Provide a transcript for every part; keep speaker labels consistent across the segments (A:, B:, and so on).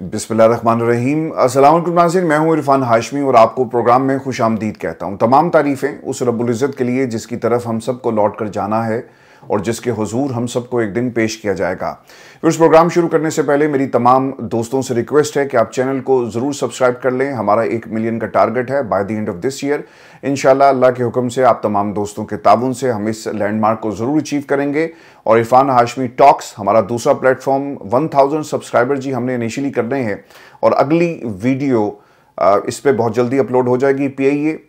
A: बिस्मिल्लाहिर्रहमानिर्रहीम। अस्सलाम वालेकुम नाज़रीन, मैं हूं इरफान हाशमी और आपको प्रोग्राम में खुशामदीद कहता हूं। तमाम तारीफ़ें उस रब्बुल इज़्ज़त के लिए जिसकी तरफ हम सबको लौट कर जाना है और जिसके हुजूर हम सबको एक दिन पेश किया जाएगा। फिर उस प्रोग्राम शुरू करने से पहले मेरी तमाम दोस्तों से रिक्वेस्ट है कि आप चैनल को ज़रूर सब्सक्राइब कर लें। हमारा 1 मिलियन का टारगेट है by the end of this year. इंशाल्लाह अल्लाह के हुक्म से आप तमाम दोस्तों के ताउन से हम इस लैंडमार्क को ज़रूर अचीव करेंगे। और इरफान हाशमी टॉक्स हमारा दूसरा प्लेटफॉर्म 1000 सब्सक्राइबर जी हमने इनिशियली करने हैं और अगली वीडियो इस पे बहुत जल्दी अपलोड हो जाएगी। पीआईए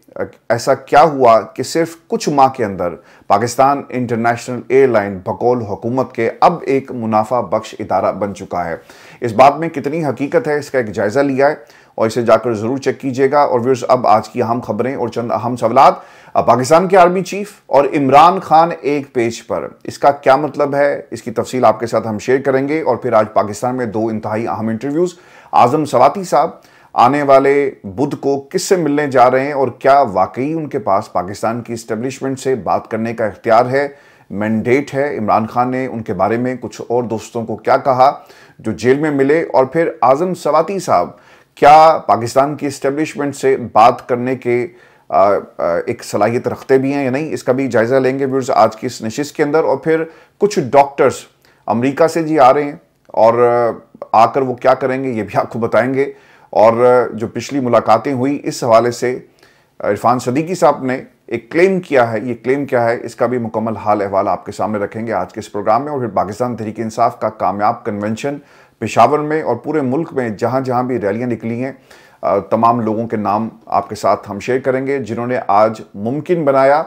A: ऐसा क्या हुआ कि सिर्फ कुछ माह के अंदर पाकिस्तान इंटरनेशनल एयरलाइन बकौल हुकूमत के अब एक मुनाफा बख्श इदारा बन चुका है। इस बात में कितनी हकीकत है इसका एक जायज़ा लिया है और इसे जाकर ज़रूर चेक कीजिएगा। और व्यूअर्स, अब आज की अहम खबरें और चंद अहम सवालात। पाकिस्तान के आर्मी चीफ और इमरान खान एक पेज पर, इसका क्या मतलब है, इसकी तफसील आपके साथ हम शेयर करेंगे। और फिर आज पाकिस्तान में 2 इंतहाई अहम इंटरव्यूज़। आज़म सवाती साहब आने वाले बुध को किससे मिलने जा रहे हैं और क्या वाकई उनके पास पाकिस्तान की इस्टेब्लिशमेंट से बात करने का इख्तियार है, मैंडेट है। इमरान खान ने उनके बारे में कुछ और दोस्तों को क्या कहा जो जेल में मिले। और फिर आज़म सवाती साहब क्या पाकिस्तान की इस्टेब्लिशमेंट से बात करने के एक सलाहियत रखते भी हैं या नहीं, इसका भी जायज़ा लेंगे व्यूअर्स आज की इस नशिस्त के अंदर। और फिर कुछ डॉक्टर्स अमेरिका से जी आ रहे हैं और आकर वो क्या करेंगे ये भी आपको बताएंगे। और जो पिछली मुलाकातें हुई इस हवाले से इरफान सदीकी साहब ने एक क्लेम किया है, ये क्लेम क्या है इसका भी मुकम्मल हाल अहवाल आपके सामने रखेंगे आज के इस प्रोग्राम में। और फिर पाकिस्तान तहरीक इंसाफ का कामयाब कन्वेंशन पेशावर में और पूरे मुल्क में जहाँ जहाँ भी रैलियाँ निकली हैं, तमाम लोगों के नाम आपके साथ हम शेयर करेंगे जिन्होंने आज मुमकिन बनाया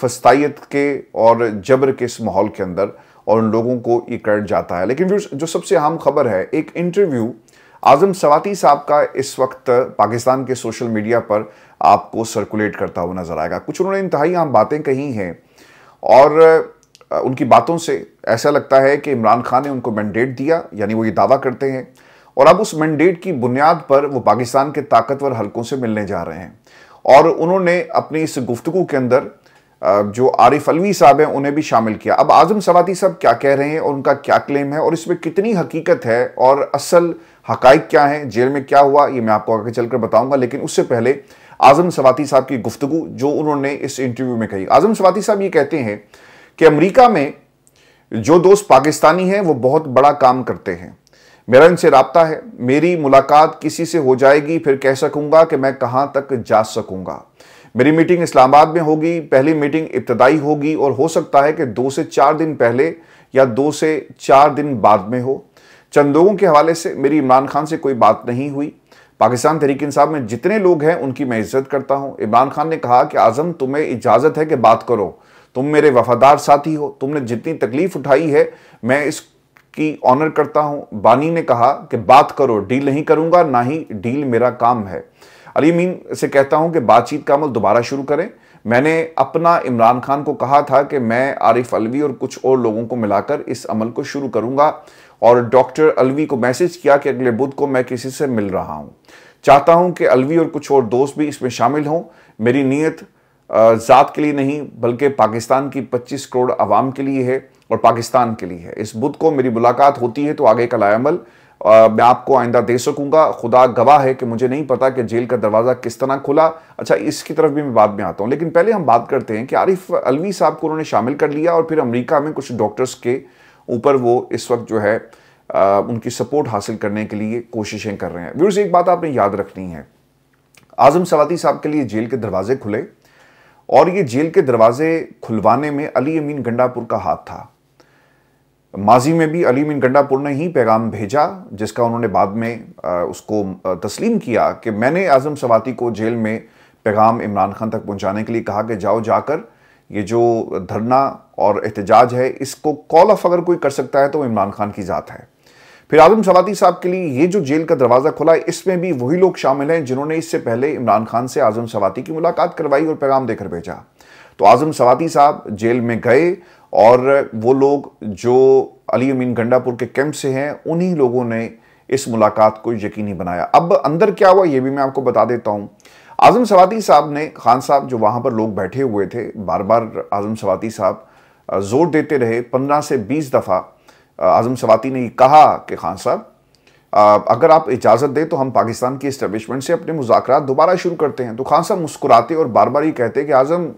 A: फस्तायत के और जबर के इस माहौल के अंदर, और उन लोगों को ये क्रेडिट जाता है। लेकिन जो सबसे अहम खबर है, एक इंटरव्यू आज़म सवाती साहब का इस वक्त पाकिस्तान के सोशल मीडिया पर आपको सर्कुलेट करता हुआ नजर आएगा। कुछ उन्होंने इंतहाई अहम बातें कही हैं और उनकी बातों से ऐसा लगता है कि इमरान खान ने उनको मैंडेट दिया, यानी वो ये दावा करते हैं और अब उस मैंडेट की बुनियाद पर वो पाकिस्तान के ताकतवर हलकों से मिलने जा रहे हैं। और उन्होंने अपनी इस गुफ्तगू के अंदर जो आरिफ अलवी साहब हैं उन्हें भी शामिल किया। अब आज़म सवाती साहब क्या कह रहे हैं और उनका क्या क्लेम है और इसमें कितनी हकीकत है और असल हकाइक क्या है, जेल में क्या हुआ, ये मैं आपको आगे चलकर बताऊंगा। लेकिन उससे पहले आज़म सवाती साहब की गुफ्तगू जो उन्होंने इस इंटरव्यू में कही। आज़म सवाती साहब ये कहते हैं कि अमेरिका में जो दोस्त पाकिस्तानी हैं वो बहुत बड़ा काम करते हैं, मेरा इनसे राब्ता है, मेरी मुलाकात किसी से हो जाएगी फिर कह सकूंगा कि मैं कहां तक जा सकूंगा। मेरी मीटिंग इस्लामाबाद में होगी, पहली मीटिंग इब्तदाई होगी और हो सकता है कि 2 से 4 दिन पहले या 2 से 4 दिन बाद में हो। चंद लोगों के हवाले से मेरी इमरान खान से कोई बात नहीं हुई। पाकिस्तान तहरीक इंसाफ में जितने लोग हैं उनकी मैं इज्जत करता हूं। इमरान खान ने कहा कि आज़म तुम्हें इजाज़त है कि बात करो, तुम मेरे वफादार साथी हो, तुमने जितनी तकलीफ उठाई है मैं इसकी ऑनर करता हूं। बानी ने कहा कि बात करो, डील नहीं करूंगा, ना ही डील मेरा काम है। अली मीन से कहता हूं कि बातचीत का अमल दोबारा शुरू करें। मैंने अपना इमरान खान को कहा था कि मैं आरिफ अलवी और कुछ और लोगों को मिलाकर इस अमल को शुरू करूंगा और डॉक्टर अलवी को मैसेज किया कि अगले बुध को मैं किसी से मिल रहा हूं। चाहता हूं कि अलवी और कुछ और दोस्त भी इसमें शामिल हों। मेरी नीयत ज़ात के लिए नहीं बल्कि पाकिस्तान की 25 करोड़ आवाम के लिए है और पाकिस्तान के लिए है। इस बुध को मेरी मुलाकात होती है तो आगे का लाएमल मैं आपको आइंदा दे सकूंगा। खुदा गवाह है कि मुझे नहीं पता कि जेल का दरवाज़ा किस तरह खुला। अच्छा, इसकी तरफ भी मैं बाद में आता हूँ, लेकिन पहले हम बात करते हैं कि आरिफ अलवी साहब को उन्होंने शामिल कर लिया और फिर अमेरिका में कुछ डॉक्टर्स के ऊपर वो इस वक्त जो है उनकी सपोर्ट हासिल करने के लिए कोशिशें कर रहे हैं। व्यूअर्स, एक बात आपने याद रखनी है, आज़म सवाती साहब के लिए जेल के दरवाजे खुले और ये जेल के दरवाजे खुलवाने में अली अमीन गंडापुर का हाथ था। माजी में भी अली अमीन गंडापुर ने ही पैगाम भेजा जिसका उन्होंने बाद में उसको तस्लीम किया कि मैंने आज़म सवाती को जेल में पैगाम इमरान खान तक पहुंचाने के लिए कहा कि जाओ जाकर ये जो धरना और एहतजाज है इसको कॉल ऑफ अगर कोई कर सकता है तो इमरान खान की ज़ात है। फिर आज़म सवाती साहब के लिए ये जो जेल का दरवाज़ा खुला, इसमें भी वही लोग शामिल हैं जिन्होंने इससे पहले इमरान खान से आज़म सवाती की मुलाकात करवाई और पैगाम देकर भेजा। तो आज़म सवाती साहब जेल में गए और वो लोग जो अली अमीन गंडापुर के कैंप से हैं उन्हीं लोगों ने इस मुलाकात को यकीनी बनाया। अब अंदर क्या हुआ ये भी मैं आपको बता देता हूँ। आज़म सवाती साहब ने, खान साहब जो वहाँ पर लोग बैठे हुए थे, बार बार आज़म सवाती साहब जोर देते रहे, 15 से 20 दफ़ा आज़म सवाती ने कहा कि खान साहब अगर आप इजाज़त दें तो हम पाकिस्तान की इस्टेब्लिशमेंट से अपने मुज़ाकरात दोबारा शुरू करते हैं। तो खान साहब मुस्कुराते और बार बार ये कहते कि आज़म,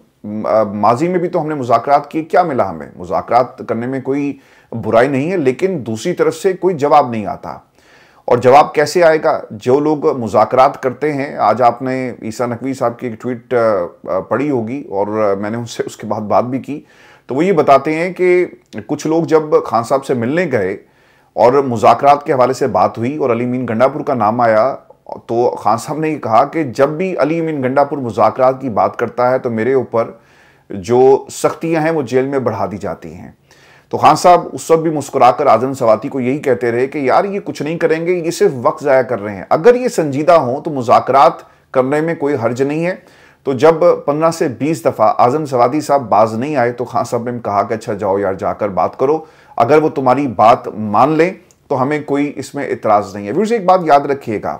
A: माजी में भी तो हमने मुज़ाकरात किए, क्या मिला हमें? मुज़ाकरात करने में कोई बुराई नहीं है, लेकिन दूसरी तरफ से कोई जवाब नहीं आता। और जवाब कैसे आएगा? जो लोग मुज़ाकरात करते हैं, आज आपने ईसा नकवी साहब की एक ट्वीट पढ़ी होगी और मैंने उनसे उसके बाद बात भी की, तो वो ये बताते हैं कि कुछ लोग जब खान साहब से मिलने गए और मुज़ाकरात के हवाले से बात हुई और अली मीन गंडापुर का नाम आया, तो खान साहब ने ये कहा कि जब भी अली मीन गंडापुर मुज़ाकरात की बात करता है तो मेरे ऊपर जो सख्तियां हैं वो जेल में बढ़ा दी जाती हैं। तो खान साहब उस वक्त भी मुस्कुराकर आज़म सवाती को यही कहते रहे कि यार ये कुछ नहीं करेंगे, ये सिर्फ वक्त ज़ाया कर रहे हैं। अगर ये संजीदा हो तो मुज़ाकरात करने में कोई हर्ज नहीं है। तो जब 15 से 20 दफ़ा आज़म सवाती साहब बाज नहीं आए तो खान साहब ने कहा कि अच्छा जाओ यार, जाकर बात करो, अगर वो तुम्हारी बात मान लें तो हमें कोई इसमें इतराज़ नहीं है। व्यूअर्स, एक बात याद रखिएगा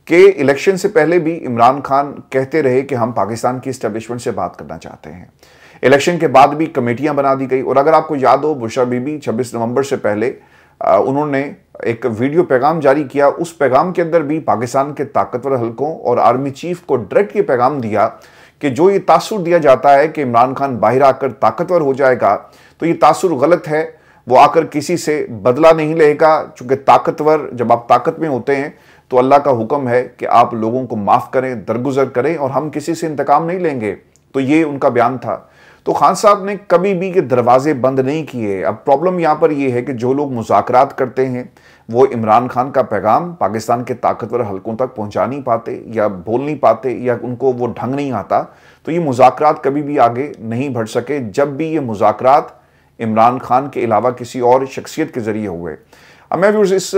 A: कि इलेक्शन से पहले भी इमरान खान कहते रहे कि हम पाकिस्तान की इस्टेब्लिशमेंट से बात करना चाहते हैं। इलेक्शन के बाद भी कमेटियां बना दी गई और अगर आपको याद हो, बुशरा बीबी 26 नवंबर से पहले उन्होंने एक वीडियो पैगाम जारी किया। उस पैगाम के अंदर भी पाकिस्तान के ताकतवर हलकों और आर्मी चीफ को डायरेक्ट ये पैगाम दिया कि जो ये तासुर दिया जाता है कि इमरान खान बाहर आकर ताकतवर हो जाएगा, तो ये तासुर गलत है। वो आकर किसी से बदला नहीं लेगा, चूंकि ताकतवर, जब आप ताकत में होते हैं तो अल्लाह का हुक्म है कि आप लोगों को माफ़ करें, दरगुजर करें और हम किसी से इंतकाम नहीं लेंगे। तो ये उनका बयान था। तो खान साहब ने कभी भी ये दरवाजे बंद नहीं किए। अब प्रॉब्लम यहाँ पर ये है कि जो लोग मुज़ाकरात करते हैं वो इमरान खान का पैगाम पाकिस्तान के ताकतवर हलकों तक पहुँचा नहीं पाते या बोल नहीं पाते या उनको वो ढंग नहीं आता, तो ये मुज़ाकरात कभी भी आगे नहीं बढ़ सके जब भी ये मुज़ाकरात इमरान खान के अलावा किसी और शख्सियत के ज़रिए हुए। अब मैं भी इस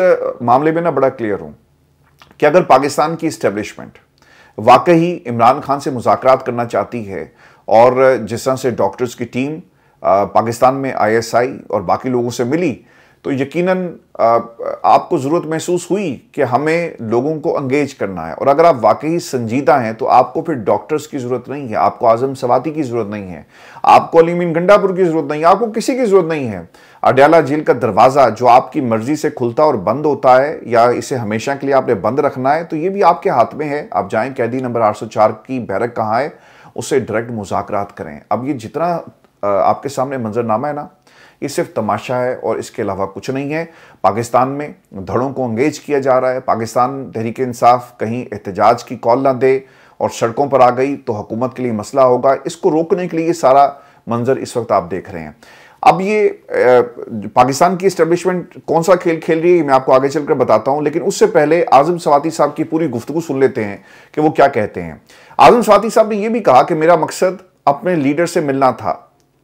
A: मामले में ना बड़ा क्लियर हूँ कि अगर पाकिस्तान की इस्टेब्लिशमेंट वाकई इमरान खान से मुज़ाकरात करना चाहती है और जिस तरह से डॉक्टर्स की टीम पाकिस्तान में ISI और बाकी लोगों से मिली, तो यकीनन आपको ज़रूरत महसूस हुई कि हमें लोगों को एंगेज करना है। और अगर आप वाकई संजीदा हैं तो आपको फिर डॉक्टर्स की ज़रूरत नहीं है, आपको आज़म सवाती की ज़रूरत नहीं है, आपको अली मीन गंडापुर की ज़रूरत नहीं है, आपको किसी की ज़रूरत नहीं है। अडयाला जेल का दरवाज़ा जो आपकी मर्जी से खुलता और बंद होता है या इसे हमेशा के लिए आपने बंद रखना है, तो ये भी आपके हाथ में है। आप जाएँ, कैदी नंबर 804 की बैरक कहाँ है, उससे डायरेक्ट मुज़ाकरात करें। अब ये जितना आपके सामने मंजरनामा है ना, ये सिर्फ तमाशा है और इसके अलावा कुछ नहीं है। पाकिस्तान में धड़ों को एंगेज किया जा रहा है। पाकिस्तान तहरीक इंसाफ कहीं एहतजाज की कॉल ना दे और सड़कों पर आ गई तो हुकूमत के लिए मसला होगा। इसको रोकने के लिए ये सारा मंजर इस वक्त आप देख रहे हैं। अब ये पाकिस्तान की इस्टेब्लिशमेंट कौन सा खेल खेल रही है मैं आपको आगे चलकर बताता हूं, लेकिन उससे पहले आज़म सवाती साहब की पूरी गुफ्तगू सुन लेते हैं कि वो क्या कहते हैं। आज़म सवाती साहब ने यह भी कहा कि मेरा मकसद अपने लीडर से मिलना था।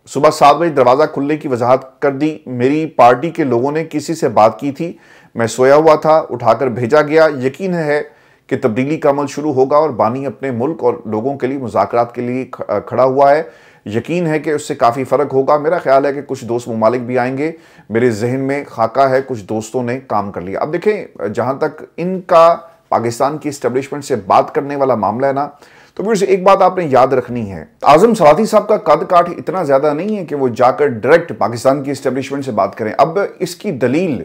A: सुबह 7 बजे दरवाज़ा खुलने की वजाहत कर दी। मेरी पार्टी के लोगों ने किसी से बात की थी, मैं सोया हुआ था, उठाकर भेजा गया। यकीन है कि तब्दीली का अमल शुरू होगा और बानी अपने मुल्क और लोगों के लिए मुज़ाकरात के लिए खड़ा हुआ है। यकीन है कि उससे काफ़ी फ़र्क होगा। मेरा ख्याल है कि कुछ दोस्त ममालिक भी आएंगे। मेरे जहन में खाका है, कुछ दोस्तों ने काम कर लिया। अब देखें, जहाँ तक इनका पाकिस्तान की इस्टेब्लिशमेंट से बात करने वाला मामला है ना, तो फिर से एक बात आपने याद रखनी है, आज़म सवाती साहब का कद काठ इतना ज़्यादा नहीं है कि वो जाकर डायरेक्ट पाकिस्तान की इस्टेब्लिशमेंट से बात करें। अब इसकी दलील,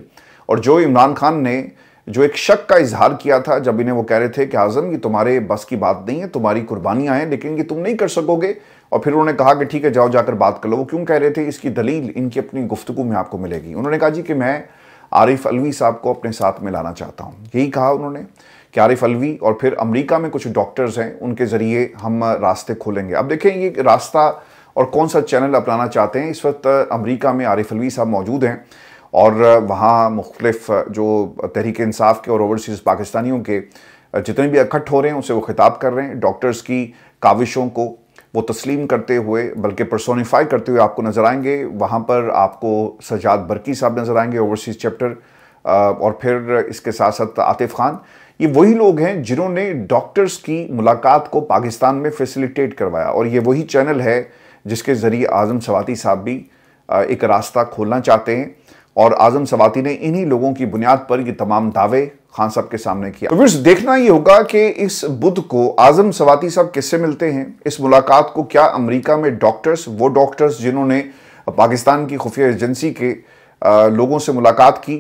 A: और जो इमरान खान ने जो एक शक का इजहार किया था जब इन्हें वो कह रहे थे कि आज़म ये तुम्हारे बस की बात नहीं है, तुम्हारी कुर्बानियाँ हैं लेकिन ये तुम नहीं कर सकोगे, और फिर उन्होंने कहा कि ठीक है जाओ जाकर बात कर लो। वो क्यों कह रहे थे, इसकी दलील इनकी अपनी गुफ्तगू में आपको मिलेगी। उन्होंने कहा जी कि मैं आरिफ अलवी साहब को अपने साथ मिलाना चाहता हूँ। यही कहा उन्होंने कि आरिफ अलवी और फिर अमेरिका में कुछ डॉक्टर्स हैं, उनके ज़रिए हम रास्ते खोलेंगे। अब देखें ये रास्ता और कौन सा चैनल अपनाना चाहते हैं। इस वक्त अमेरिका में आरिफ अलवी साहब मौजूद हैं और वहाँ मुख्तलिफ जो तहरीक इंसाफ के और ओवरसीज़ पाकिस्तानियों के जितने भी इकट्ठ हो रहे हैं उनसे वो खिताब कर रहे हैं। डॉक्टर्स की काविशों को वो तस्लीम करते हुए, बल्कि पर्सोनीफाई करते हुए आपको नज़र आएंगे। वहाँ पर आपको सजाद बरकी साहब नज़र आएंगे, ओवरसीज़ चैप्टर, और फिर इसके साथ साथ आतिफ खान। ये वही लोग हैं जिन्होंने डॉक्टर्स की मुलाकात को पाकिस्तान में फैसिलिटेट करवाया, और ये वही चैनल है जिसके ज़रिए आज़म सवाती साहब भी एक रास्ता खोलना चाहते हैं। और आज़म सवाती ने इन्हीं लोगों की बुनियाद पर ये तमाम दावे खान साहब के सामने किया। तो फिर देखना ये होगा कि इस बुध को आज़म सवाती साहब किससे मिलते हैं। इस मुलाकात को क्या अमेरिका में डॉक्टर्स, वो डॉक्टर्स जिन्होंने पाकिस्तान की खुफिया एजेंसी के लोगों से मुलाकात की,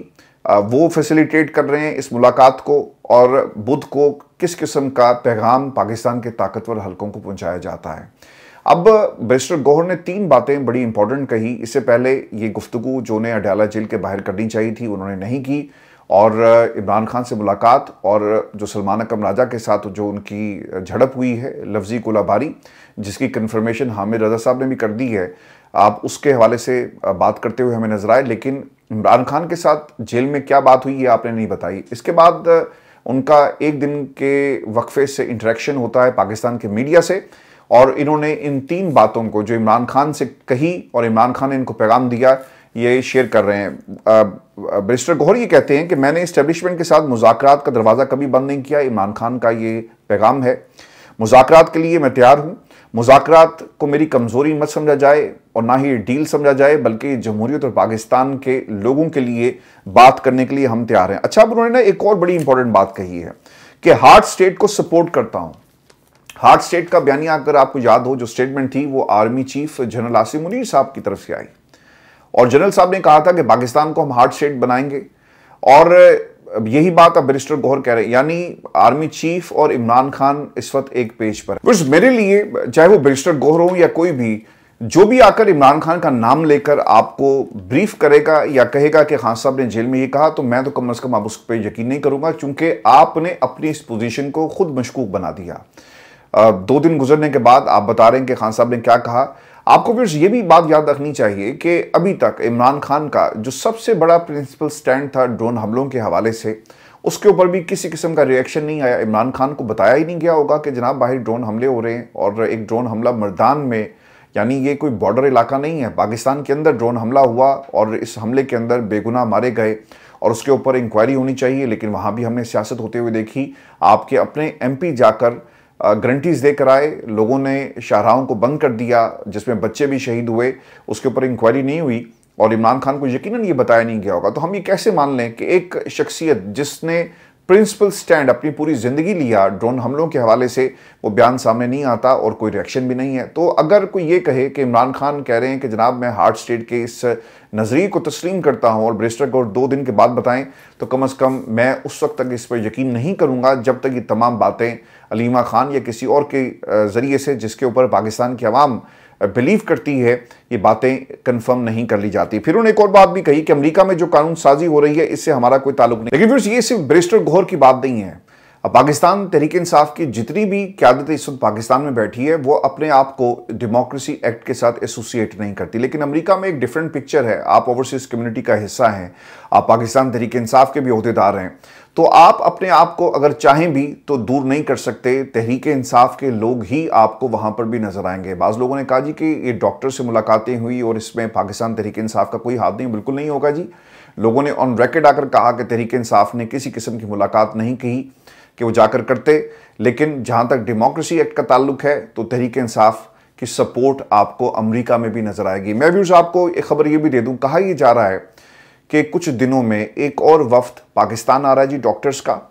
A: वो फैसिलिटेट कर रहे हैं इस मुलाकात को, और बुध को किस किस्म का पैगाम पाकिस्तान के ताकतवर हलकों को पहुंचाया जाता है। अब बैरिस्टर गौहर ने 3 बातें बड़ी इंपॉर्टेंट कही। इससे पहले ये गुफ्तगू जो उन्हें अडयाला जेल के बाहर करनी चाहिए थी उन्होंने नहीं की, और इमरान खान से मुलाकात और जो सलमान अकरम राजा के साथ जो उनकी झड़प हुई है लफ्जी गोलाबारी, जिसकी कन्फर्मेशन हामिद रजा साहब ने भी कर दी है, आप उसके हवाले से बात करते हुए हमें नजर आए। लेकिन इमरान खान के साथ जेल में क्या बात हुई ये आपने नहीं बताई। इसके बाद उनका एक दिन के वक्फे से इंटरेक्शन होता है पाकिस्तान के मीडिया से, और इन्होंने इन 3 बातों को जो इमरान खान से कही और इमरान खान ने इनको पैगाम दिया ये शेयर कर रहे हैं। बैरिस्टर गौहर ये कहते हैं कि मैंने इस्टेब्लिशमेंट के साथ मुज़ाकरात का दरवाज़ा कभी बंद नहीं किया। इमरान खान का ये पैगाम है, मुज़ाकरात के लिए मैं तैयार हूँ। मुज़ाकरात को मेरी कमज़ोरी मत समझा जाए और ना ही डील समझा जाए, बल्कि जमहूरियत और पाकिस्तान के लोगों के लिए बात करने के लिए हम तैयार हैं। अच्छा, अब उन्होंने ना एक और बड़ी इंपॉर्टेंट बात कही है कि हार्ड स्टेट को सपोर्ट करता हूँ। हार्ड स्टेट का बयानिया अगर आपको याद हो, जो स्टेटमेंट थी वो army chief general Asim Munir साहब की तरफ से आई, और जनरल साहब ने कहा था कि पाकिस्तान को हम हार्ड स्टेट बनाएंगे, और यही बात अब बैरिस्टर गौहर कह रहे हैं। यानी आर्मी चीफ और इमरान खान इस वक्त एक पेज पर है। मेरे लिए चाहे वो बैरिस्टर गौहर हो या कोई भी, जो भी आकर इमरान खान का नाम लेकर आपको ब्रीफ करेगा या कहेगा कि खान साहब ने जेल में ये कहा, तो मैं तो कम से कम आप उस पर यकीन नहीं करूंगा, क्योंकि आपने अपनी इस पोजीशन को खुद मशकूक बना दिया। 2 दिन गुजरने के बाद आप बता रहे हैं कि खान साहब ने क्या कहा। आपको फिर ये भी बात याद रखनी चाहिए कि अभी तक इमरान खान का जो सबसे बड़ा प्रिंसिपल स्टैंड था ड्रोन हमलों के हवाले से, उसके ऊपर भी किसी किस्म का रिएक्शन नहीं आया। इमरान खान को बताया ही नहीं गया होगा कि जनाब बाहर ड्रोन हमले हो रहे हैं, और एक ड्रोन हमला मर्दान में, यानी ये कोई बॉर्डर इलाका नहीं है, पाकिस्तान के अंदर ड्रोन हमला हुआ और इस हमले के अंदर बेगुनाह मारे गए, और उसके ऊपर इंक्वायरी होनी चाहिए। लेकिन वहाँ भी हमने सियासत होते हुए देखी। आपके अपने MP जाकर गारंटीज देकर आए, लोगों ने शाहराहों को बंद कर दिया जिसमें बच्चे भी शहीद हुए, उसके ऊपर इंक्वायरी नहीं हुई, और इमरान खान को यकीनन ये बताया नहीं गया होगा। तो हम ये कैसे मान लें कि एक शख्सियत जिसने प्रिंसिपल स्टैंड अपनी पूरी ज़िंदगी लिया ड्रोन हमलों के हवाले से, वो बयान सामने नहीं आता और कोई रिएक्शन भी नहीं है। तो अगर कोई ये कहे कि इमरान खान कह रहे हैं कि जनाब मैं हार्ड स्टेट के इस नज़रिए को तस्लीम करता हूँ और बैरिस्टर गौहर 2 दिन के बाद बताएं, तो कम से कम मैं उस वक्त तक इस पर यकीन नहीं करूँगा जब तक ये तमाम बातें अलीमा खान या किसी और के ज़रिए से, जिसके ऊपर पाकिस्तान की आवाम बिलीव करती है, ये बातें कंफर्म नहीं कर ली जाती। फिर उन्होंने एक और बात भी कही कि अमेरिका में जो कानून साजी हो रही है इससे हमारा कोई ताल्लुक नहीं। लेकिन फिर ये सिर्फ बैरिस्टर गौहर की बात नहीं है। अब पाकिस्तान तहरीक इंसाफ की जितनी भी क़यादत इस वक्त पाकिस्तान में बैठी है, वो अपने आप को डेमोक्रेसी एक्ट के साथ एसोसिएट नहीं करती। लेकिन अमेरिका में एक डिफरेंट पिक्चर है। आप ओवरसीज कम्युनिटी का हिस्सा हैं, आप पाकिस्तान तहरीक इंसाफ के भी ओहदेदार हैं, तो आप अपने आप को अगर चाहें भी तो दूर नहीं कर सकते। तहरीक इंसाफ के लोग ही आपको वहाँ पर भी नजर आएंगे। बाज़ लोगों ने कहा जी कि ये डॉक्टर से मुलाकातें हुई और इसमें पाकिस्तान तहरीक इंसाफ का कोई हाथ नहीं। बिल्कुल नहीं होगा जी। लोगों ने ऑन रिकॉर्ड आकर कहा कि तहरीक इंसाफ ने किसी किस्म की मुलाकात नहीं की कि वो जाकर करते। लेकिन जहाँ तक डेमोक्रेसी एक्ट का ताल्लुक है, तो तहरीक इंसाफ की सपोर्ट आपको अमेरिका में भी नजर आएगी। मैं भी आपको एक खबर ये भी दे दूँ, कहा यह जा रहा है कि कुछ दिनों में एक और वफ्द पाकिस्तान आ रहा है जी, डॉक्टर्स का।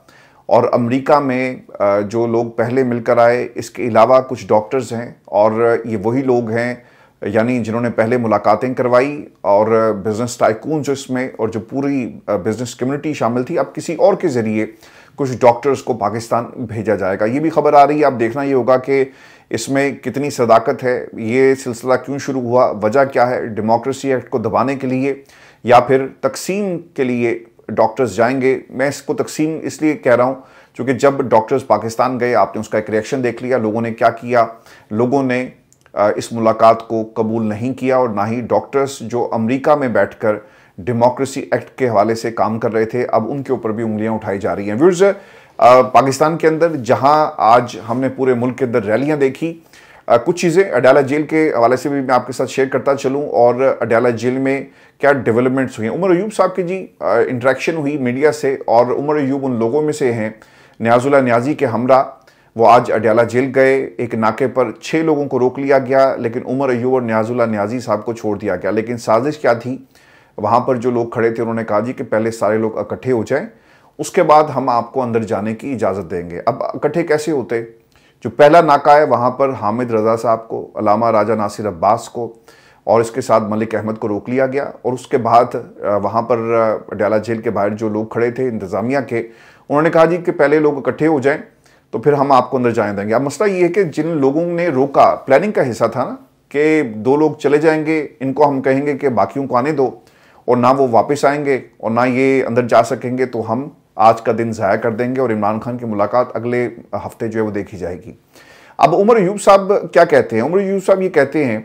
A: और अमेरिका में जो लोग पहले मिलकर आए, इसके अलावा कुछ डॉक्टर्स हैं, और ये वही लोग हैं यानी जिन्होंने पहले मुलाकातें करवाई, और बिजनेस टाइकून जो इसमें और जो पूरी बिजनेस कम्युनिटी शामिल थी, अब किसी और के ज़रिए कुछ डॉक्टर्स को पाकिस्तान भेजा जाएगा। ये भी खबर आ रही है। अब देखना ये होगा कि इसमें कितनी सदाकत है, ये सिलसिला क्यों शुरू हुआ, वजह क्या है, डेमोक्रेसी एक्ट को दबाने के लिए या फिर तकसीम के लिए डॉक्टर्स जाएंगे। मैं इसको तकसीम इसलिए कह रहा हूँ क्योंकि जब डॉक्टर्स पाकिस्तान गए, आपने उसका एक रिएक्शन देख लिया। लोगों ने क्या किया, लोगों ने इस मुलाकात को कबूल नहीं किया, और ना ही डॉक्टर्स जो अमेरिका में बैठकर डेमोक्रेसी एक्ट के हवाले से काम कर रहे थे, अब उनके ऊपर भी उंगलियां उठाई जा रही हैं। व्यूअर्स, पाकिस्तान के अंदर जहां आज हमने पूरे मुल्क के अंदर रैलियां देखी, कुछ चीज़ें अडयाला जेल के हवाले से भी मैं आपके साथ शेयर करता चलूं, और अडयाला जेल में क्या डेवलपमेंट्स हुई। उमर अयूब साहब की जी इंटरेक्शन हुई मीडिया से, और उमर अयूब उन लोगों में से हैं, न्याजुल्लाह न्याजी के हमरा, वो आज अडयाला जेल गए। एक नाके पर 6 लोगों को रोक लिया गया, लेकिन उमर अयूब और न्याजुल्लाह न्याजी साहब को छोड़ दिया गया। लेकिन साजिश क्या थी, वहाँ पर जो लोग खड़े थे उन्होंने कहा जी कि पहले सारे लोग इकट्ठे हो जाएं, उसके बाद हम आपको अंदर जाने की इजाज़त देंगे। अब इकट्ठे कैसे होते, जो पहला नाका है वहाँ पर हामिद रजा साहब को, अलामा राजा नासिर अब्बास को, और इसके साथ मलिक अहमद को रोक लिया गया। और उसके बाद वहाँ पर अडयाला जेल के बाहर जो लोग खड़े थे इंतज़ामिया के, उन्होंने कहा जी कि पहले लोग इकट्ठे हो जाएं तो फिर हम आपको अंदर जाने देंगे। अब मसला ये है कि जिन लोगों ने रोका, प्लानिंग का हिस्सा था ना कि 2 लोग चले जाएंगे, इनको हम कहेंगे कि बाकियों को आने दो, और ना वो वापस आएंगे और ना ये अंदर जा सकेंगे, तो हम आज का दिन ज़ाया कर देंगे और इमरान खान की मुलाकात अगले हफ्ते जो है वो देखी जाएगी। अब उमर अयूब साहब क्या कहते हैं? उमर अयूब साहब ये कहते हैं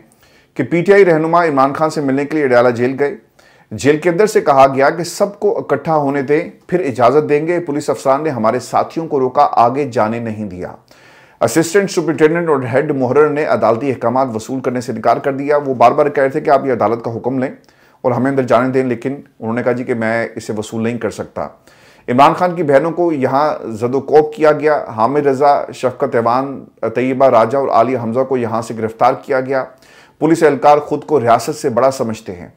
A: कि पीटीआई रहनुमा इमरान खान से मिलने के लिए अडयाला जेल गए। जेल के अंदर से कहा गया कि सबको इकट्ठा होने दें, फिर इजाज़त देंगे। पुलिस अफसरान ने हमारे साथियों को रोका, आगे जाने नहीं दिया। असिस्टेंट सुपरिटेंडेंट और हेड मुहर्रर ने अदालती अहकाम वसूल करने से इनकार कर दिया। वो बार बार कह रहे थे कि आप ये अदालत का हुक्म लें और हमें अंदर जाने दें, लेकिन उन्होंने कहा जी कि मैं इसे वसूल नहीं कर सकता। इमरान खान की बहनों को यहाँ जदोकोब किया गया। हामिद रजा, शफकत ऐवान, तैयबा राजा और आलिया हमजा को यहाँ से गिरफ्तार किया गया। पुलिस एहलकार खुद को रियासत से बड़ा समझते हैं।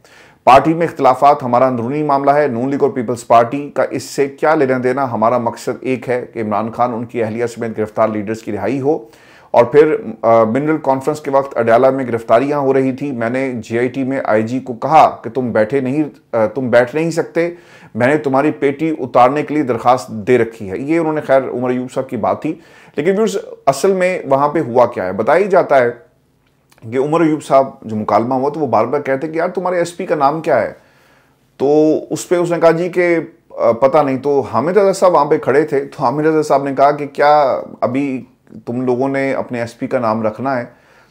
A: पार्टी में इख्तलाफात हमारा अंदरूनी मामला है। नून लीग और पीपल्स पार्टी का इससे क्या लेना देना। हमारा मकसद एक है कि इमरान खान, उनकी अहलिया समेत गिरफ्तार लीडर्स की रिहाई हो। और फिर मिनरल कॉन्फ्रेंस के वक्त अडयाला में गिरफ्तारियां हो रही थी। मैंने जीआईटी में आईजी को कहा कि तुम बैठ नहीं सकते, मैंने तुम्हारी पेटी उतारने के लिए दरखास्त दे रखी है। ये उन्होंने खैर उमर अयूब साहब की बात थी। लेकिन व्यूअर्स, असल में वहां पे हुआ क्या है? बताया जाता है कि उमर अयूब साहब जो मुकालमा हुआ तो वो बार बार कहते कि यार तुम्हारे एसपी का नाम क्या है? तो उस पर उसने कहा जी कि पता नहीं। तो हामिद रजा साहब वहाँ पे खड़े थे, तो हामिद रजा साहब ने कहा कि क्या अभी तुम लोगों ने अपने एसपी का नाम रखना है?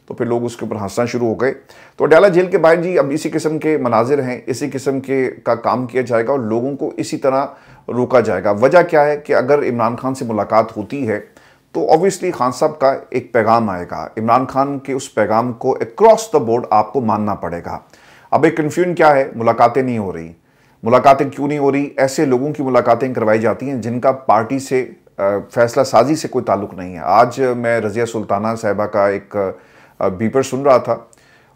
A: तो फिर लोग उसके ऊपर हंसना शुरू हो गए। तो अडयाला जेल के बाहर जी अब इसी किस्म के मनाजिर हैं, इसी किस्म के का काम किया जाएगा और लोगों को इसी तरह रोका जाएगा। वजह क्या है कि अगर इमरान खान से मुलाकात होती है तो ऑब्वियसली खान साहब का एक पैगाम आएगा। इमरान खान के उस पैगाम को अक्रॉस द बोर्ड आपको मानना पड़ेगा। अब एक कन्फ्यूजन क्या है? मुलाकातें नहीं हो रही। मुलाकातें क्यों नहीं हो रही? ऐसे लोगों की मुलाकातें करवाई जाती हैं जिनका पार्टी से फैसला साजी से कोई ताल्लुक नहीं है। आज मैं रज़िया सुल्ताना साहिबा का एक बीपर सुन रहा था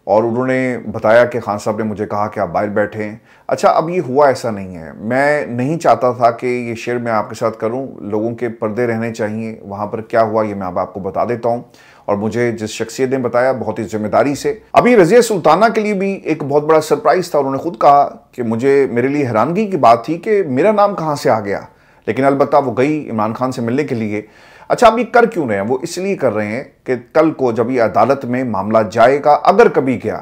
A: और उन्होंने बताया कि खान साहब ने मुझे कहा कि आप बाहर बैठे हैं। अच्छा, अब ये हुआ ऐसा नहीं है। मैं नहीं चाहता था कि ये शेयर मैं आपके साथ करूं। लोगों के पर्दे रहने चाहिए। वहाँ पर क्या हुआ ये मैं अब आपको बता देता हूँ, और मुझे जिस शख्सियत ने बताया बहुत ही जिम्मेदारी से। अभी रज़िया सुल्ताना के लिए भी एक बहुत बड़ा सरप्राइज़ था। उन्होंने खुद कहा कि मेरे लिए हैरानगी की बात थी कि मेरा नाम कहाँ से आ गया, लेकिन अलबत्ता वो गई इमरान खान से मिलने के लिए। अच्छा, अब ये कर क्यों रहे हैं? वो इसलिए कर रहे हैं कि कल को जब ये अदालत में मामला जाएगा, अगर कभी गया,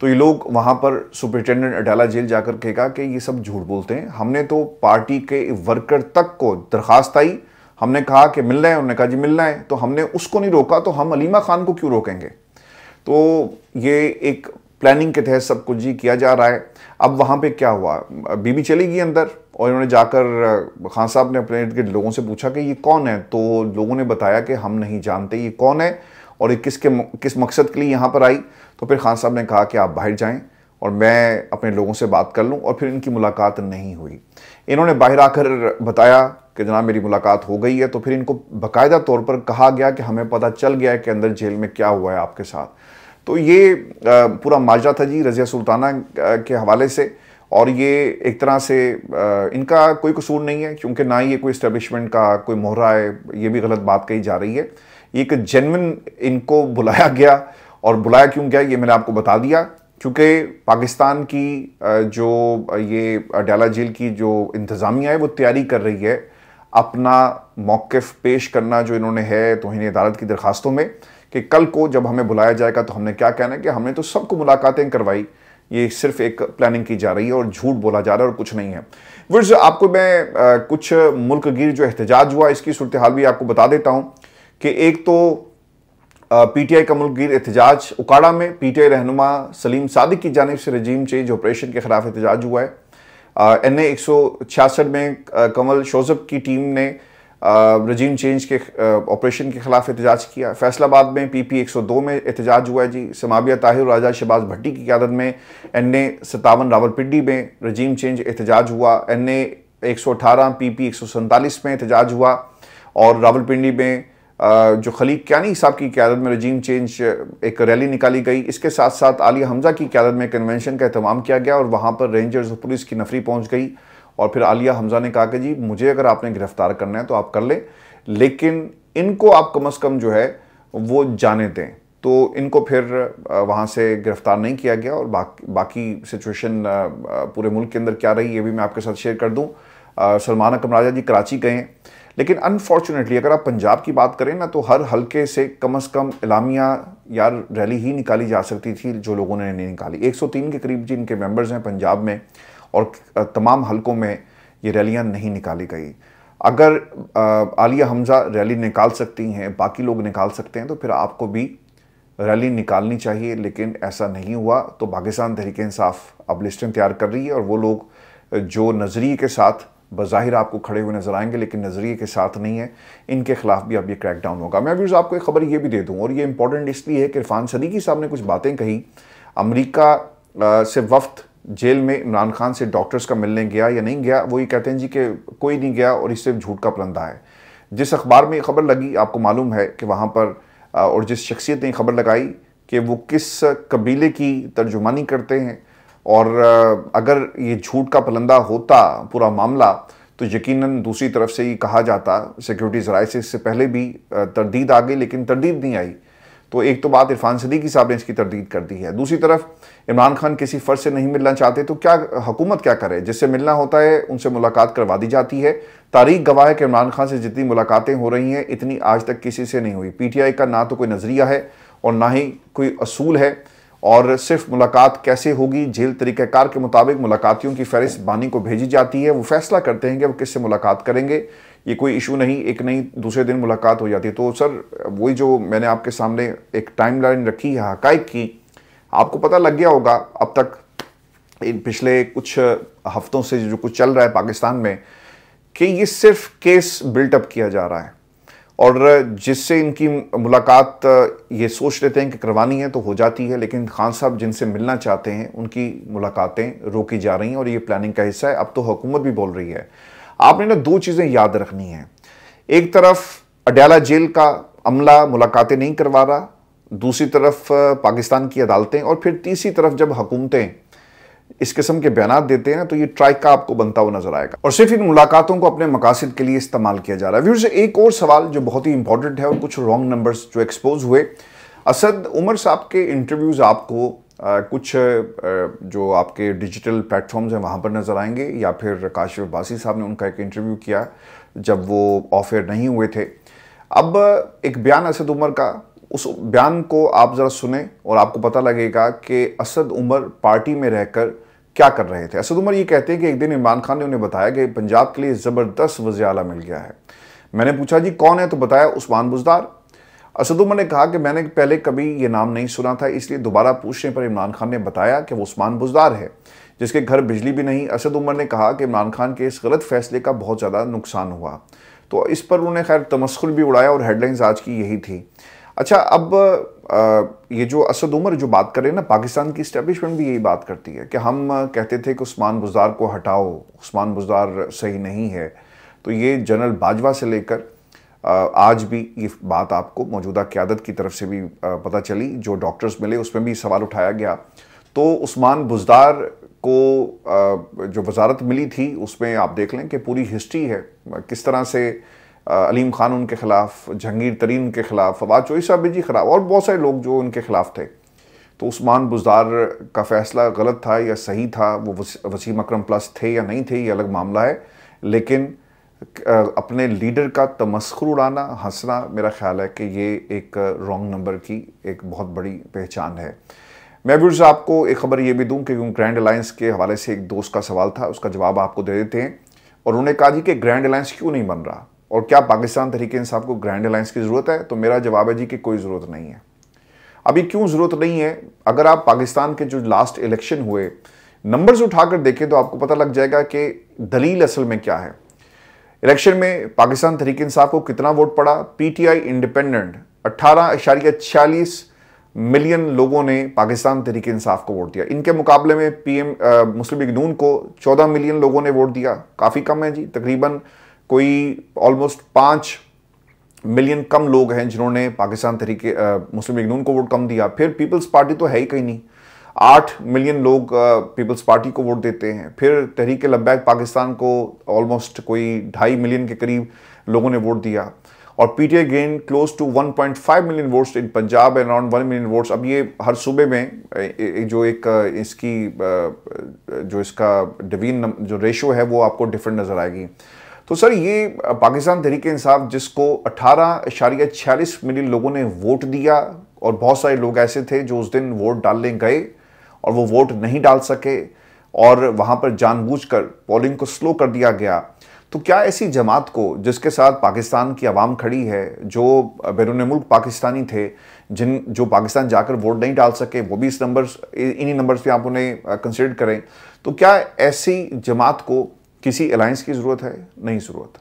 A: तो ये लोग वहाँ पर सुपरिटेंडेंट अडयाला जेल जाकर कहेगा कि ये सब झूठ बोलते हैं। हमने तो पार्टी के वर्कर तक को दरखास्त आई, हमने कहा कि मिलना है, उन्होंने कहा जी मिलना है, तो हमने उसको नहीं रोका, तो हम अलीमा खान को क्यों रोकेंगे? तो ये एक प्लानिंग के तहत सब कुछ जी किया जा रहा है। अब वहाँ पे क्या हुआ? बीबी चली गई अंदर और इन्होंने जाकर खान साहब ने अपने इर्द गिर्द लोगों से पूछा कि ये कौन है? तो लोगों ने बताया कि हम नहीं जानते ये कौन है और ये किस मकसद के लिए यहाँ पर आई। तो फिर खान साहब ने कहा कि आप बाहर जाएं और मैं अपने लोगों से बात कर लूँ, और फिर इनकी मुलाकात नहीं हुई। इन्होंने बाहर आकर बताया कि जनाब मेरी मुलाकात हो गई है। तो फिर इनको बाकायदा तौर पर कहा गया कि हमें पता चल गया है कि अंदर जेल में क्या हुआ है आपके साथ। तो ये पूरा माजरा था जी रज़िया सुल्ताना के हवाले से। और ये एक तरह से इनका कोई कसूर नहीं है, क्योंकि ना ये कोई इस्टेब्लिशमेंट का कोई मोहरा है, ये भी गलत बात कही जा रही है। ये एक जेन्युइन इनको बुलाया गया, और बुलाया क्यों गया ये मैंने आपको बता दिया। क्योंकि पाकिस्तान की जो ये अडयाला जेल की जो इंतज़ामिया है वो तैयारी कर रही है अपना मौक़िफ़ पेश करना जो इन्होंने है तौहीन अदालत की दरखास्तों में, कि कल को जब हमें बुलाया जाएगा तो हमने क्या कहना है कि हमने तो सबको मुलाकातें करवाई, ये सिर्फ एक प्लानिंग की जा रही है और झूठ बोला जा रहा है और कुछ नहीं है। व्यूअर्स, आपको मैं कुछ मुल्क गिर जो एहतजाज हुआ इसकी सूरत हाल भी आपको बता देता हूँ कि एक तो पीटीआई का मुल्क गिर एहतजाज उकाड़ा में पीटीआई रहनुमा सलीम सादिक की जानिब से रजीम चेंज ऑपरेशन के खिलाफ एहतजाज हुआ है। NA 166 में कमल शोजब की टीम ने रजीम चेंज के ऑपरेशन के खिलाफ एहतजाज किया। फैसलाबाद में PP 102 में एहतजाज हुआ है जी। समाबिया ताहिर राजा शहबाज भट्टी की क़यादत में NA 57 रावलपिंडी में रजीम चेंज एहतजाज हुआ। NA 118 PP 147 में एहतजाज हुआ। और रावलपिंडी में जो खलीक क्यानी साहब की क़यादत में रजीम चेंज एक रैली निकाली गई। इसके साथ साथ आलिया हमजा की क़यादत में कन्वेंशन का एहतमाम किया गया और वहाँ पर रेंजर्स और पुलिस की नफरी पहुँच गई। और फिर आलिया हमजा ने कहा कि जी मुझे अगर आपने गिरफ्तार करना है तो आप कर लें, लेकिन इनको आप कम अज़ कम जो है वो जाने दें। तो इनको फिर वहाँ से गिरफ्तार नहीं किया गया। और बाकी सिचुएशन पूरे मुल्क के अंदर क्या रही ये भी मैं आपके साथ शेयर कर दूँ। सलमान अकरम राजा जी कराची गए हैं, लेकिन अनफॉर्चुनेटली अगर आप पंजाब की बात करें ना, तो हर हलके से कम से कम इलामिया यार रैली ही निकाली जा सकती थी, जो लोगों ने नहीं निकाली। 103 के करीब जिनके मेंबर्स हैं पंजाब में, और तमाम हलकों में ये रैलियां नहीं निकाली गई। अगर आलिया हमजा रैली निकाल सकती हैं, बाकी लोग निकाल सकते हैं, तो फिर आपको भी रैली निकालनी चाहिए, लेकिन ऐसा नहीं हुआ। तो पाकिस्तान तहरीक-ए-इंसाफ अब लिस्टें तैयार कर रही है, और वो लोग जो नज़रिए के साथ बज़ाहिर आपको खड़े हुए नजर आएंगे लेकिन नज़रिए के साथ नहीं है, इनके खिलाफ भी अब ये क्रैकडाउन होगा। मैं व्यूअर्स आपको एक खबर ये भी दे दूं, और ये इंपॉर्टेंट इसलिए है कि इरफान सदीकी साहब ने कुछ बातें कही। अमेरिका से वफ्द जेल में इमरान खान से डॉक्टर्स का मिलने गया या नहीं गया, वो ये कहते हैं जी कि कोई नहीं गया और इससे झूठ का पलंदा है। जिस अखबार में ये खबर लगी आपको मालूम है कि वहाँ पर और जिस शख्सियत ने खबर लगाई कि वो किस कबीले की तर्जुमानी करते हैं, और अगर ये झूठ का पलंदा होता पूरा मामला, तो यकीनन दूसरी तरफ से ये कहा जाता सिक्योरिटी ज़राए से इससे पहले भी तरदीद आ गई, लेकिन तरदीद नहीं आई। तो एक तो बात इरफान सदीकी साहब ने इसकी तरदीद कर दी है। दूसरी तरफ इमरान खान किसी फ़र्द से नहीं मिलना चाहते, तो क्या हुकूमत क्या करे, जिससे मिलना होता है उनसे मुलाकात करवा दी जाती है। तारीख गवाह है कि इमरान खान से जितनी मुलाकातें हो रही हैं, इतनी आज तक किसी से नहीं हुई। PTI का ना तो कोई नज़रिया है और ना ही कोई असूल है, और सिर्फ मुलाकात कैसे होगी, जेल तरीक़ाकार के मुताबिक मुलाकातियों की फहरिस्त बानी को भेजी जाती है, वो फैसला करते हैं कि वो किससे मुलाकात करेंगे। ये कोई इशू नहीं, एक नहीं दूसरे दिन मुलाकात हो जाती है। तो सर वही जो मैंने आपके सामने एक टाइमलाइन रखी है हक़ाइक़ की, आपको पता लग गया होगा अब तक इन पिछले कुछ हफ्तों से जो कुछ चल रहा है पाकिस्तान में, कि ये सिर्फ केस बिल्टअप किया जा रहा है, और जिससे इनकी मुलाकात ये सोच लेते हैं कि करवानी है तो हो जाती है, लेकिन खान साहब जिनसे मिलना चाहते हैं उनकी मुलाकातें रोकी जा रही हैं, और ये प्लानिंग का हिस्सा है। अब तो हुकूमत भी बोल रही है। आपने ना दो चीज़ें याद रखनी हैं, एक तरफ अडयाला जेल का अमला मुलाकातें नहीं करवा रहा, दूसरी तरफ पाकिस्तान की अदालतें, और फिर तीसरी तरफ जब हुकूमतें इस किस्म के बयान देते हैं तो ये ट्राइका आपको बनता हुआ नजर आएगा, और सिर्फ इन मुलाकातों को अपने मकासद के लिए इस्तेमाल किया जा रहा है। व्यूअर्स एक और सवाल जो बहुत ही इंपॉर्टेंट है, और कुछ रॉन्ग नंबर्स जो एक्सपोज हुए। असद उमर साहब के इंटरव्यूज़ आपको कुछ जो आपके डिजिटल प्लेटफॉर्म्स हैं वहाँ पर नज़र आएंगे, या फिर काशिफ अब्बासी साहब ने उनका एक इंटरव्यू किया जब वो ऑफ एयर नहीं हुए थे। अब एक बयान असद उमर का, उस बयान को आप ज़रा सुने और आपको पता लगेगा कि असद उमर पार्टी में रहकर क्या कर रहे थे। असद उमर ये कहते हैं कि एक दिन इमरान खान ने उन्हें बताया कि पंजाब के लिए ज़बरदस्त वज़ीर आला मिल गया है। मैंने पूछा जी कौन है, तो बताया उस्मान बुज़दार। असद उमर ने कहा कि मैंने पहले कभी ये नाम नहीं सुना था, इसलिए दोबारा पूछने पर इमरान खान ने बताया कि वो उस्मान बुज़दार है जिसके घर बिजली भी नहीं। असद उमर ने कहा कि इमरान खान के इस गलत फैसले का बहुत ज़्यादा नुकसान हुआ, तो इस पर उन्होंने खैर तमस्खुर भी उड़ाया, और हेडलाइंस आज की यही थी। अच्छा, अब ये जो असद उमर जो बात कर रहे हैं ना, पाकिस्तान की इस्टेब्लिशमेंट भी यही बात करती है कि हम कहते थे कि उस्मान बुज़दार को हटाओ, उस्मान बुज़दार सही नहीं है। तो ये जनरल बाजवा से लेकर आज भी ये बात आपको मौजूदा क़यादत की तरफ से भी पता चली। जो डॉक्टर्स मिले उसमें भी सवाल उठाया गया। तो उस्मान बुज़दार को जो वजारत मिली थी उसमें आप देख लें कि पूरी हिस्ट्री है, किस तरह से अलीम खान उनके खिलाफ, जहांगीर तरीन उनके खिलाफ, फवाद चौधरी साहब भी खिलाफ, और बहुत सारे लोग जो उनके खिलाफ थे। तो उस्मान बुज़दार का फैसला गलत था या सही था, वो वसीम अकरम प्लस थे या नहीं थे, ये अलग मामला है, लेकिन अपने लीडर का तमस्खुर उड़ाना, हंसना, मेरा ख्याल है कि ये एक रॉन्ग नंबर की एक बहुत बड़ी पहचान है। मैं व्यूअर्स आपको एक खबर ये भी दूं कि ग्रैंड अलायंस के हवाले से एक दोस्त का सवाल था, उसका जवाब आपको दे देते हैं। और उन्होंने कहा जी कि ग्रैंड अलायंस क्यों नहीं बन रहा, और क्या पाकिस्तान तहरीक-ए-इंसाफ को ग्रैंड अलायंस की ज़रूरत है। तो मेरा जवाब है जी कि कोई ज़रूरत नहीं है। अभी क्यों ज़रूरत नहीं है, अगर आप पाकिस्तान के जो लास्ट इलेक्शन हुए नंबर्स उठाकर देखें तो आपको पता लग जाएगा कि दलील असल में क्या है। इलेक्शन में पाकिस्तान तहरीक-ए-इंसाफ को कितना वोट पड़ा, PTI इंडिपेंडेंट 18.46 मिलियन लोगों ने पाकिस्तान तहरीक-ए-इंसाफ को वोट दिया। इनके मुकाबले में PM मुस्लिम लीग नून को 14 मिलियन लोगों ने वोट दिया, काफ़ी कम है जी। तकरीबन कोई ऑलमोस्ट 5 मिलियन कम लोग हैं जिन्होंने पाकिस्तान मुस्लिम लीग नून को वोट कम दिया। फिर पीपल्स पार्टी तो है ही कहीं नहीं, 8 मिलियन लोग पीपल्स पार्टी को वोट देते हैं। फिर तहरीक लब्बैक पाकिस्तान को ऑलमोस्ट कोई 2.5 मिलियन के करीब लोगों ने वोट दिया। और PTI gain close to 1.5 million votes in Punjab and around 1 million votes. अब ये हर सूबे में जो एक इसकी जो इसका डिवीजन जो रेशो है वो आपको डिफरेंट नजर आएगी। तो सर ये पाकिस्तान तहरीक इंसाफ जिसको 18.46 मिलियन लोगों ने वोट दिया और बहुत सारे लोग ऐसे थे जो उस दिन वोट डालने गए और वो वोट नहीं डाल सके और वहां पर जानबूझकर पोलिंग को स्लो कर दिया गया, तो क्या ऐसी जमात को जिसके साथ पाकिस्तान की आवाम खड़ी है, जो बैरून मुल्क पाकिस्तानी थे जो पाकिस्तान जाकर वोट नहीं डाल सके, वो भी इन्हीं नंबर्स पे आप उन्हें कंसिडर करें, तो क्या ऐसी जमात को किसी अलायंस की ज़रूरत है? नहीं ज़रूरत।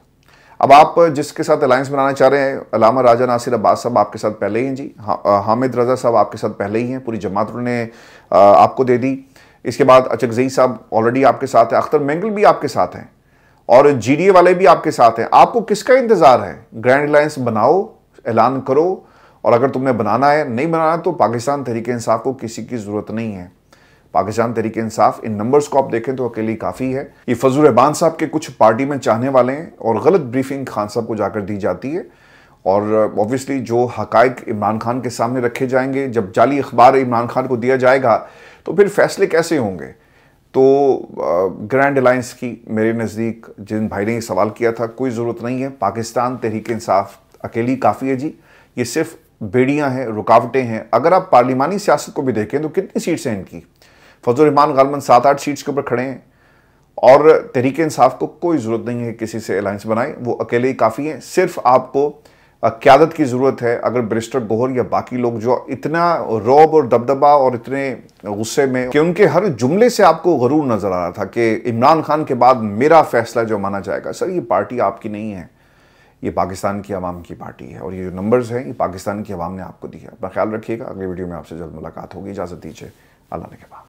A: अब आप जिसके साथ अलायंस बनाना चाह रहे हैं, अलामा राजा नासिर अब्बास साहब आपके साथ पहले ही हैं जी, हामिद रजा साहब आपके साथ पहले ही हैं, पूरी जमात उन्होंने आपको दे दी। इसके बाद अचकजई साहब ऑलरेडी आपके साथ हैं, अख्तर मेंगल भी आपके साथ हैं और जीडीए वाले भी आपके साथ हैं। आपको किसका इंतजार है? ग्रैंड अलायंस बनाओ, ऐलान करो, और अगर तुमने बनाना है, नहीं बनाना तो पाकिस्तान तहरीक इंसाफ को किसी की ज़रूरत नहीं है। पाकिस्तान तहरीक इंसाफ इन नंबर्स को आप देखें तो अकेली काफ़ी है। ये फजल रहमान साहब के कुछ पार्टी में चाहने वाले हैं और गलत ब्रीफिंग खान साहब को जाकर दी जाती है, और ऑब्वियसली जो हकायक इमरान खान के सामने रखे जाएंगे, जब जाली अखबार इमरान खान को दिया जाएगा तो फिर फैसले कैसे होंगे? तो ग्रैंड अलायंस की मेरे नज़दीक जिन भाई ने सवाल किया था, कोई ज़रूरत नहीं है। पाकिस्तान तहरीक इंसाफ अकेली काफ़ी है जी। ये सिर्फ बेड़ियाँ हैं, रुकावटें हैं। अगर आप पार्लिमानी सियासत को भी देखें तो कितनी सीट्स हैं इनकी? फजल रहमान गालबन 7-8 सीट्स के ऊपर खड़े हैं और तहरीक इंसाफ को कोई ज़रूरत नहीं है किसी से अलायंस बनाए, वो अकेले ही काफ़ी हैं। सिर्फ आपको क़यादत की ज़रूरत है। अगर बैरिस्टर गोहर या बाकी लोग जो इतना रौब और दबदबा और इतने गुस्से में कि उनके हर जुमले से आपको गरूर नज़र आ रहा था कि इमरान खान के बाद मेरा फैसला जो माना जाएगा, सर ये पार्टी आपकी नहीं है, ये पाकिस्तान की आवाम की पार्टी है, और ये जो नंबर्स हैं ये पाकिस्तान की आवाम ने आपको दिया। अपना ख्याल रखिएगा। अगली वीडियो में आपसे जल्द मुलाकात होगी। इजाज़त दीजिए। अल्लाह ने के बाद।